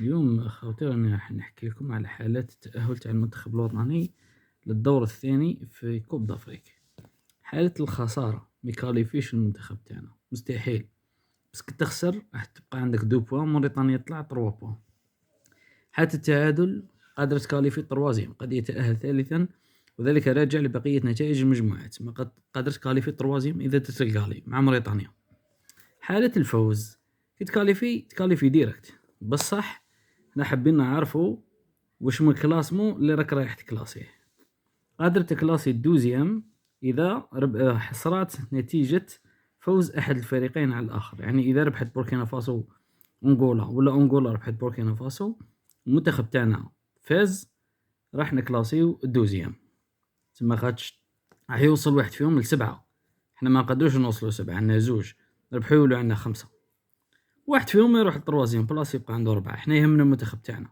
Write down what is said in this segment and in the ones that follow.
اليوم خوتي راني راح نحكي لكم على حالات التأهل تاع المنتخب الوطني للدور الثاني في كوب دافريك. حالة الخسارة ميكاليفيش المنتخب تاعنا مستحيل، بس كي تخسر راح تبقى عندك 2 بوان، موريتانيا تطلع 3 بوان. حالة التعادل قادر تكاليفي طروازيام، قد يتأهل ثالثا، وذلك راجع لبقية نتائج المجموعات. ما قادر تكاليفي طروازيام إذا تتلقالي مع موريتانيا. حالة الفوز كي تكاليفي ديريكت، بصح حنا حابين نعرفوا واش من الكلاسمون اللي راك رايح تكلاسيه. قادر تكلاسي الدوزيام اذا حصرات نتيجة فوز احد الفريقين على الاخر، يعني اذا ربحت بوركينا فاسو انغولا ولا انغولا ربحت بوركينا فاسو، المنتخب تاعنا فاز، راح نكلاسيو الدوزيام. تما خاطش راح يوصل واحد فيهم ل7، حنا ما نقدروش نوصلوا 7، عندنا 2 ربحوا يولوا عندنا 5. واحد فيهم يروح للطروازيام بلاص يبقى عنده 4. حنا يهمنا المنتخب تاعنا،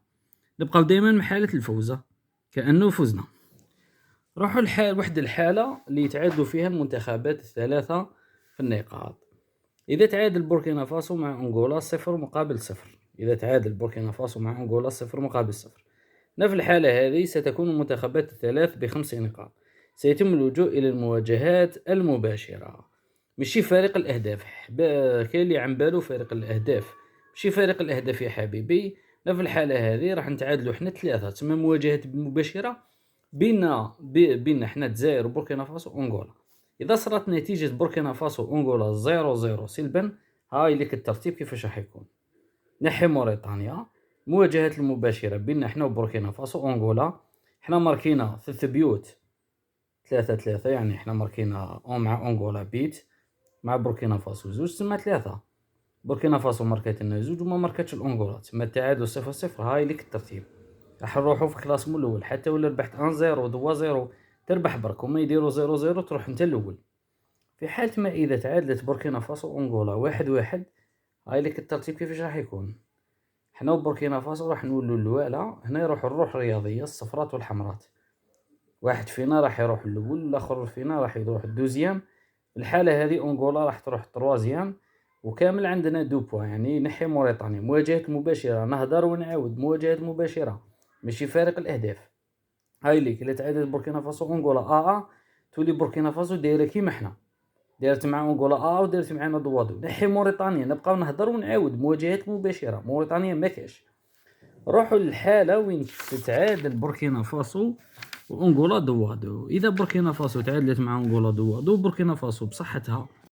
نبقاو دائما محالة الفوزة كأنه فزنا. روحوا واحد الحالة اللي يتعادلوا فيها المنتخبات الثلاثة في النقاط. إذا تعادل بوركينا فاسو مع أنغولا 0-0، إذا تعادل بوركينا فاسو مع أنغولا 0-0، في الحالة هذه ستكون المنتخبات الثلاث ب5 نقاط. سيتم اللجوء إلى المواجهات المباشرة، ماشي فارق الأهداف. كاين اللي عم بالو فارق الأهداف، ماشي فارق الأهداف يا حبيبي. في الحالة هذه راح نتعادلوا حنا 3، تسمى مواجهات مباشرة بين حنا الجزائر وبوركينا فاسو وأنغولا. إذا صارت نتيجة بوركينا فاسو وأنغولا 0-0 سلبا، هاي لك الترتيب كيفاش راح يكون. نحي موريتانيا، مواجهات المباشرة بين حنا وبوركينا فاسو وأنغولا. حنا ماركينا 3 بيوت 3-3، يعني حنا ماركينا مع أنغولا بيت، مع بوركينا فاسو 2، تسمى 3. بوركينا فاسو ماركات لنا 2 وما ماركاتش الأنغولا، تسمى التعادل 0-0. هاي لك الترتيب. راح نروحو في الكلاسمون الاول، حتى ولا ربحت 1-0 2-0 تربح برك، وما يديروا 0-0 تروح انت الاول. في حالة ما اذا تعادلت بوركينا فاسو وانغولا 1-1، هاي لك الترتيب كيفاش راح يكون. حنا وبوركينا فاسو راح نولوا الاولى. هنا يروح الروح الرياضيه، الصفرات والحمرات. واحد فينا راح يروح الاول، الاخر فينا راح يروح الدوزيام. الحاله هذه انغولا راح تروح التروازيام، وكامل عندنا 2 بوان. يعني نحي موريتانيا، مواجهات مباشره، نهضر ونعاود، مواجهات مباشره ماشي فارق الاهداف. هاي ليك الا تعادل بوركينا فاسو انغولا تولي بوركينا فاسو دايره كيما حنا دارت مع انغولا ودارت معنا دوادو. نحي موريتانيا، نبقاو نهضر ونعاود، مواجهات مباشره. موريتانيا ما كاش. روحوا للحاله وين تتعادل بوركينا فاسو وانغولا دوادو. اذا بوركينا فاسو تعادلت مع انغولا دوادو، بوركينا فاسو بصحتها